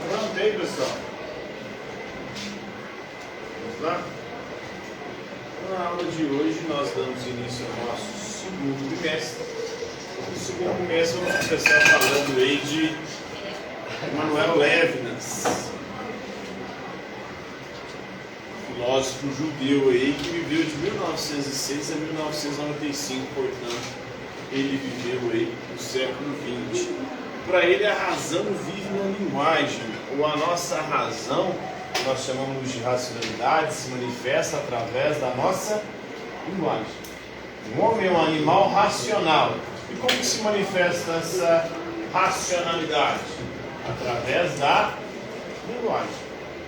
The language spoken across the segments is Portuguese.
Levantei, pessoal. Vamos lá? Na aula de hoje nós damos início ao nosso segundo bimestre. No segundo bimestre vamos começar falando aí de Emanuel Levinas, filósofo judeu aí que viveu de 1906 a 1995, portanto ele viveu aí no século XX. Para ele a razão vive na linguagem, ou a nossa razão, que nós chamamos de racionalidade, se manifesta através da nossa linguagem. O homem é um animal racional. E como que se manifesta essa racionalidade? Através da linguagem.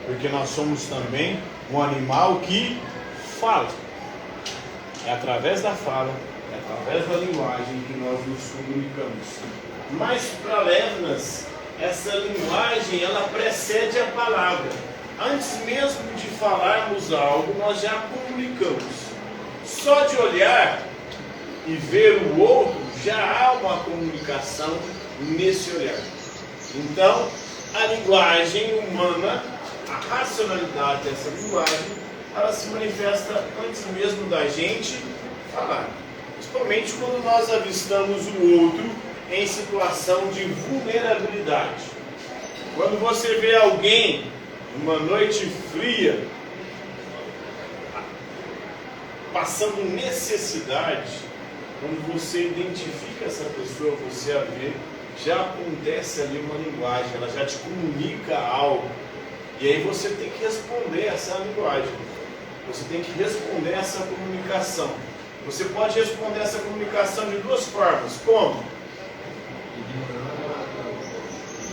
Porque nós somos também um animal que fala. É através da fala, é através da linguagem que nós nos comunicamos. Mas para Levinas, essa linguagem ela precede a palavra. Antes mesmo de falarmos algo, nós já comunicamos. Só de olhar e ver o outro, já há uma comunicação nesse olhar. Então, a linguagem humana, a racionalidade dessa linguagem, ela se manifesta antes mesmo da gente falar. Principalmente quando nós avistamos o outro em situação de vulnerabilidade. Quando você vê alguém numa noite fria, passando necessidade, quando você identifica essa pessoa, você a vê, já acontece ali uma linguagem, ela já te comunica algo. E aí você tem que responder essa linguagem. Você tem que responder essa comunicação. Você pode responder essa comunicação de duas formas. Como?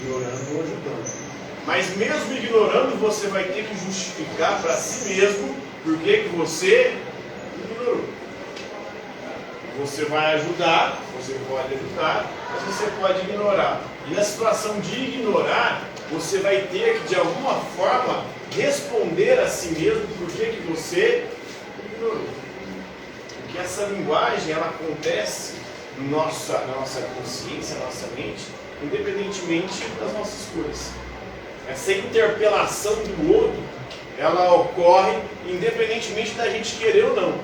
Ignorando ou ajudando. Mas mesmo ignorando, você vai ter que justificar para si mesmo por que você ignorou. Você vai ajudar, você pode ajudar, mas você pode ignorar. E na situação de ignorar, você vai ter que de alguma forma responder a si mesmo por que você ignorou. Porque essa linguagem ela acontece na nossa consciência, na nossa mente, independentemente das nossas escolhas. Essa interpelação do outro, ela ocorre independentemente da gente querer ou não.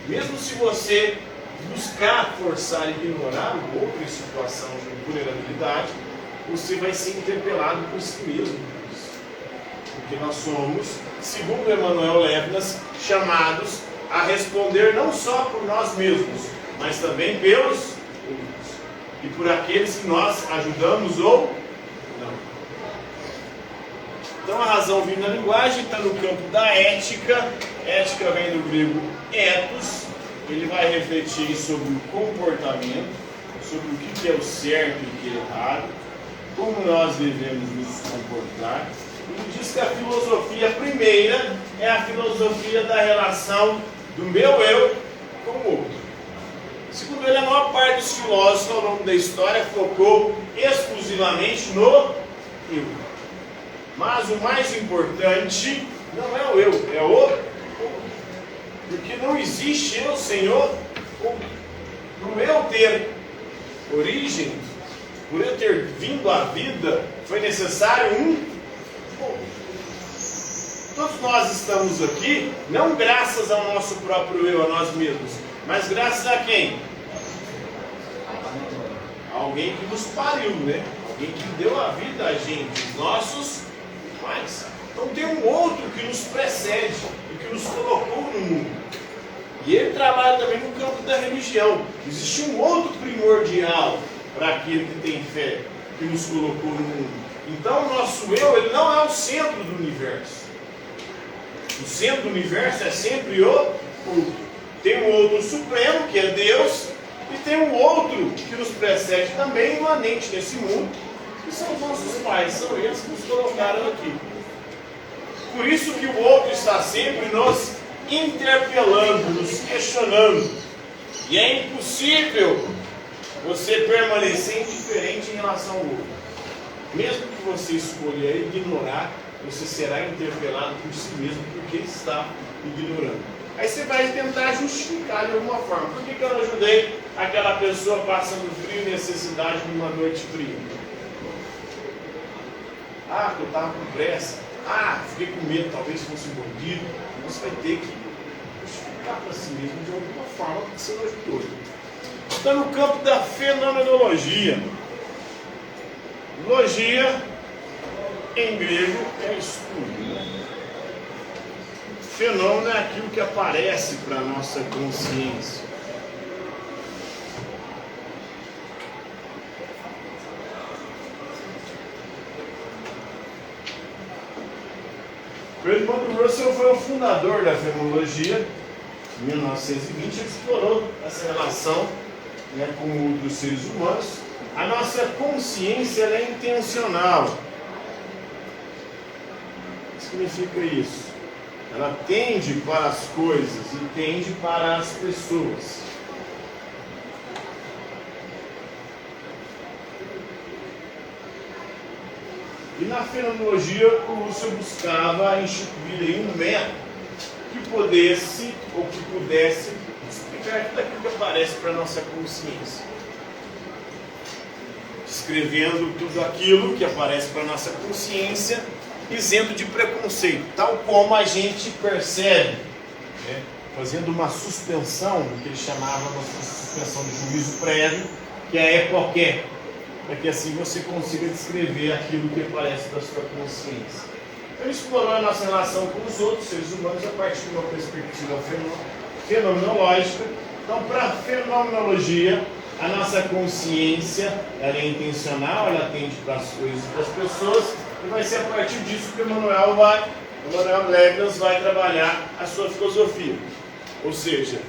Mesmo se você buscar forçar e ignorar o outro em situação de vulnerabilidade, você vai ser interpelado por si mesmo. Porque nós somos, segundo Emanuel Levinas, chamados a responder não só por nós mesmos, mas também pelos outros. E por aqueles que nós ajudamos ou não. Então a razão vive na linguagem, está no campo da ética. Ética vem do grego ethos. Ele vai refletir sobre o comportamento, sobre o que é o certo e o que é errado, como nós devemos nos comportar. Ele diz que a filosofia primeira é a filosofia da relação do meu eu com o outro. Segundo ele, a maior parte dos filósofos ao longo da história focou exclusivamente no eu. Mas o mais importante não é o eu, é o outro. Porque não existe eu, Senhor, para eu ter origem, por eu ter vindo à vida, foi necessário um outro. Todos nós estamos aqui, não graças ao nosso próprio eu, a nós mesmos, mas graças a quem? Alguém que nos pariu, né? Alguém que deu a vida a gente, os nossos pais. Então tem um outro que nos precede e que nos colocou no mundo. E ele trabalha também no campo da religião. Existe um outro primordial para aquele que tem fé, que nos colocou no mundo. Então o nosso eu, ele não é o centro do universo. O centro do universo é sempre o outro. Tem um outro supremo, que é Deus, e tem um outro que nos precede também, imanente nesse mundo, que são os nossos pais, são eles que nos colocaram aqui. Por isso que o outro está sempre nos interpelando, nos questionando. E é impossível você permanecer indiferente em relação ao outro. Mesmo que você escolha ignorar, você será interpelado por si mesmo porque está ignorando. Aí você vai tentar justificar de alguma forma. Por que eu não ajudei aquela pessoa passando frio e necessidade numa noite fria? Ah, porque eu estava com pressa. Ah, fiquei com medo, talvez fosse um bandido. Você vai ter que justificar para si mesmo de alguma forma que você não ajudou. Está no campo da fenomenologia. Logia, em grego, é estudo. Fenômeno é aquilo que aparece para a nossa consciência. O Edmund Russell foi o fundador da fenomenologia. Em 1920 ele explorou essa relação, né, com outros seres humanos. A nossa consciência ela é intencional. O que significa isso? Ela tende para as coisas e tende para as pessoas. E na fenomenologia, o Russell buscava instituir um método que pudesse explicar tudo aquilo que aparece para a nossa consciência. Descrevendo tudo aquilo que aparece para a nossa consciência, isento de preconceito, tal como a gente percebe, né? Fazendo uma suspensão, o que ele chamava de suspensão de juízo prévio, que é qualquer, para que assim você consiga descrever aquilo que aparece da sua consciência. Ele explorou a nossa relação com os outros seres humanos a partir de uma perspectiva fenomenológica. Então, para a fenomenologia, a nossa consciência ela é intencional, ela tende para as coisas e para as pessoas, e vai ser a partir disso que o Emmanuel Levinas vai trabalhar a sua filosofia. Ou seja,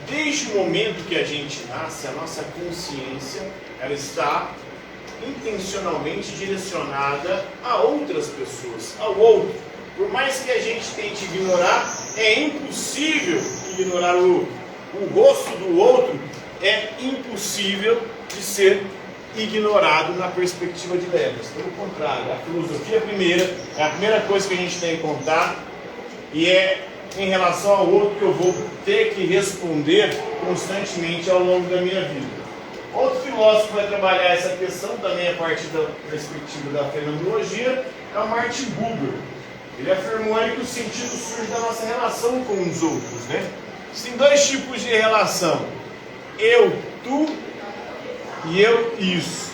desde o momento que a gente nasce, a nossa consciência ela está intencionalmente direcionada a outras pessoas, ao outro. Por mais que a gente tente ignorar, é impossível ignorar o outro. O rosto do outro é impossível de ser ignorado na perspectiva de Levinas. Pelo contrário, a filosofia primeira é a primeira coisa que a gente tem em contato e é em relação ao outro que eu vou ter que responder constantemente ao longo da minha vida. Outro filósofo vai trabalhar essa questão também a partir da perspectiva da fenomenologia é o Martin Buber. Ele afirmou aí que o sentido surge da nossa relação com os outros, né? Tem dois tipos de relação: eu, tu e eu, isso.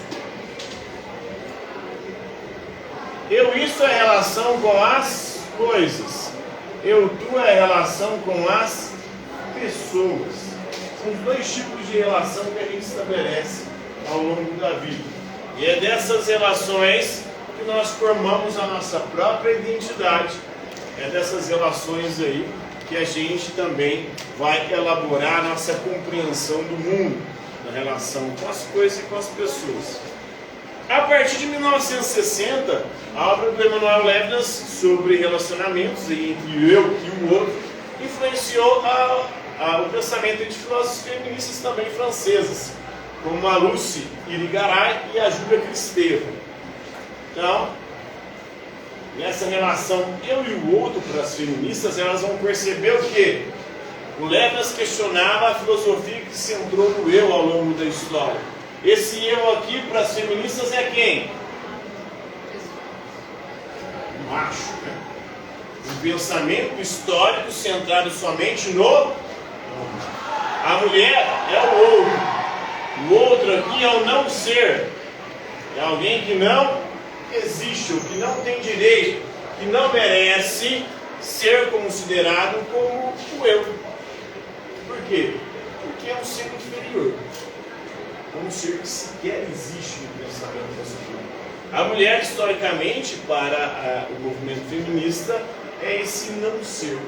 Eu, isso é a relação com as coisas. Eu, tu é a relação com as pessoas. São os dois tipos de relação que a gente estabelece ao longo da vida. E é dessas relações que nós formamos a nossa própria identidade. É dessas relações aí que a gente também vai elaborar a nossa compreensão do mundo, da relação com as coisas e com as pessoas. A partir de 1960, a obra do Emmanuel Levinas sobre relacionamentos entre eu e o outro influenciou o pensamento de filósofos feministas também francesas, como a Lucy Irigaray e a Júlia Kristeva. Então, nessa relação eu e o outro para as feministas, elas vão perceber o quê? O Levinas questionava a filosofia que se centrou no eu ao longo da história. Esse eu aqui para as feministas é quem? O macho, né? Um pensamento histórico centrado somente no homem. A mulher é o outro. O outro aqui é o não ser. É alguém que não existe, ou que não tem direito, que não merece ser considerado como o eu. Por quê? Porque é um ser inferior. É um ser que sequer existe no pensamento masculino. A mulher, historicamente, para o movimento feminista, é esse não ser.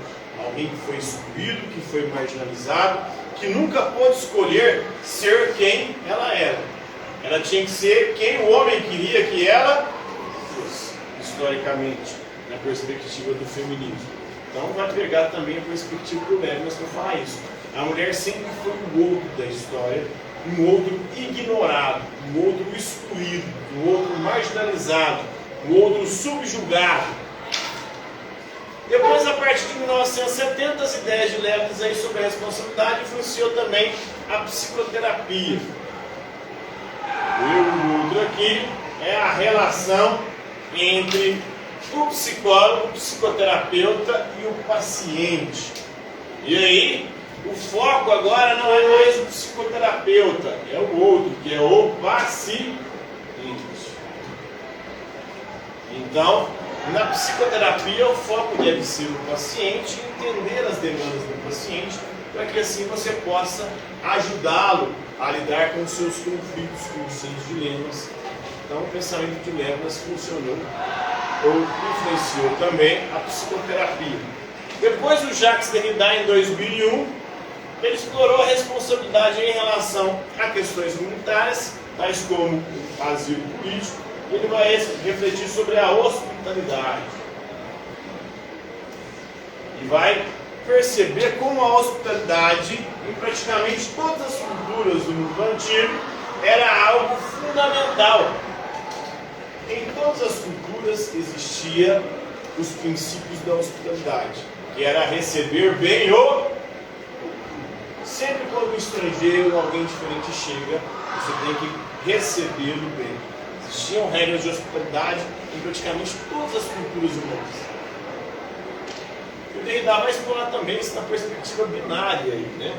Alguém que foi excluído, que foi marginalizado, que nunca pôde escolher ser quem ela era. Ela tinha que ser quem o homem queria que ela fosse, historicamente, na perspectiva do feminismo. Então vai pegar também a perspectiva do Levinas para falar isso. A mulher sempre foi o outro da história, um outro ignorado, um outro excluído, um outro marginalizado, um outro subjugado. Depois, a partir de 1970, as ideias de Levinas aí sobre a responsabilidade influenciou também a psicoterapia. O eu e o outro aqui é a relação entre o psicólogo, o psicoterapeuta e o paciente. E aí, o foco agora não é mais o psicoterapeuta, é o outro, que é o paciente. Então, na psicoterapia, o foco deve ser o paciente, entender as demandas do paciente, para que assim você possa ajudá-lo a lidar com os seus conflitos, com os seus dilemas. Então, o pensamento de Levinas funcionou ou influenciou também a psicoterapia. Depois, o Jacques Derrida, em 2001, ele explorou a responsabilidade em relação a questões humanitárias, tais como o asilo político. Ele vai refletir sobre a hospitalidade e vai perceber como a hospitalidade, em praticamente todas as culturas do mundo antigo, era algo fundamental. Em todas as culturas existia os princípios da hospitalidade, que era receber bem o... Sempre quando um estrangeiro, alguém diferente chega, você tem que recebê-lo bem. Existiam regras de hospitalidade em praticamente todas as culturas humanas. O Derrida vai explorar também isso na perspectiva binária, aí, né?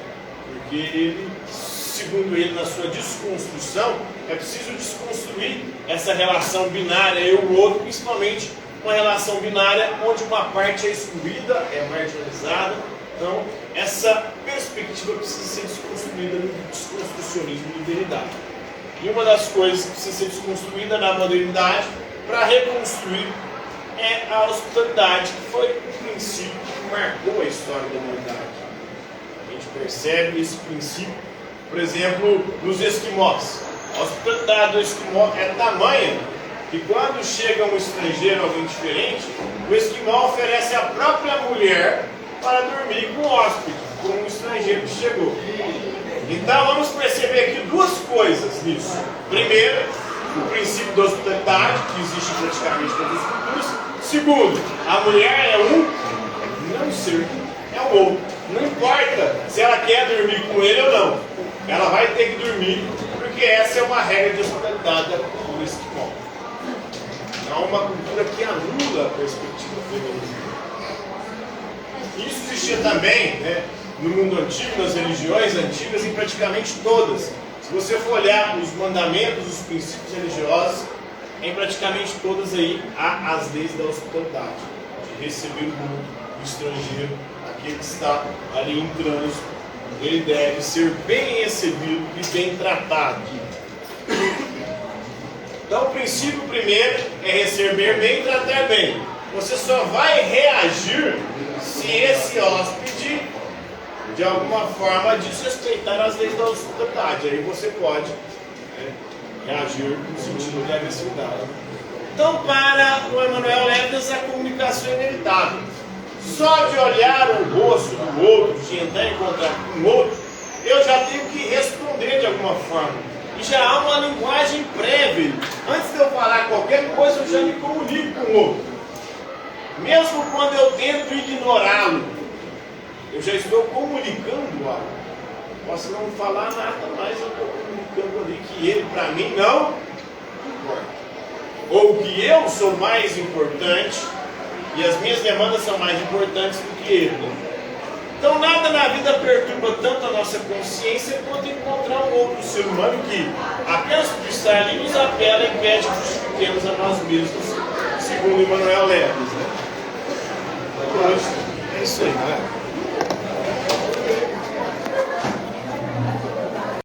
Porque ele, segundo ele, na sua desconstrução, é preciso desconstruir essa relação binária e o outro, principalmente uma relação binária onde uma parte é excluída, é marginalizada. Então, essa perspectiva precisa ser desconstruída no desconstrucionismo do Derrida. E uma das coisas que precisa ser desconstruída na modernidade para reconstruir é a hospitalidade, que foi um princípio que marcou a história da humanidade. A gente percebe esse princípio, por exemplo, nos esquimós. A hospitalidade do esquimó é tamanha que quando chega um estrangeiro, alguém diferente, o esquimó oferece a própria mulher para dormir com o hóspede, com um estrangeiro que chegou. Então vamos perceber aqui duas coisas nisso. Primeiro, o princípio da hospitalidade, que existe em praticamente todas as culturas. Segundo, a mulher é não ser, é o outro. Não importa se ela quer dormir com ele ou não. Ela vai ter que dormir, porque essa é uma regra de hospitalidade da cultura esquimó. Então é uma cultura que anula a perspectiva feminina. Isso existia também, né, no mundo antigo, nas religiões antigas, em praticamente todas. Se você for olhar os mandamentos, os princípios religiosos, em praticamente todas aí há as leis da hospitalidade, de receber o mundo, o estrangeiro, aquele que está ali em trânsito, ele deve ser bem recebido e bem tratado. Então o princípio primeiro é receber bem e tratar bem. Você só vai reagir se esse hóspede de alguma forma desrespeitar as leis da hospitalidade. Aí você pode, né, reagir no sentido de agressividade. Então, para o Emmanuel Levinas, a comunicação é inevitável. Só de olhar o rosto do outro, de entrar em contato com o outro, eu já tenho que responder de alguma forma. E já há uma linguagem prévia. Antes de eu falar qualquer coisa, eu já me comunico com o outro. Mesmo quando eu tento ignorá-lo, eu já estou comunicando algo. Posso não falar nada, mas eu estou comunicando ali que ele, para mim, não importa. Ou que eu sou mais importante e as minhas demandas são mais importantes do que ele. Então, nada na vida perturba tanto a nossa consciência quanto encontrar um outro ser humano que, apenas por estar ali, nos apela e pede que justifiquemos a nós mesmos, segundo Emmanuel Levinas. Né? É isso aí, né?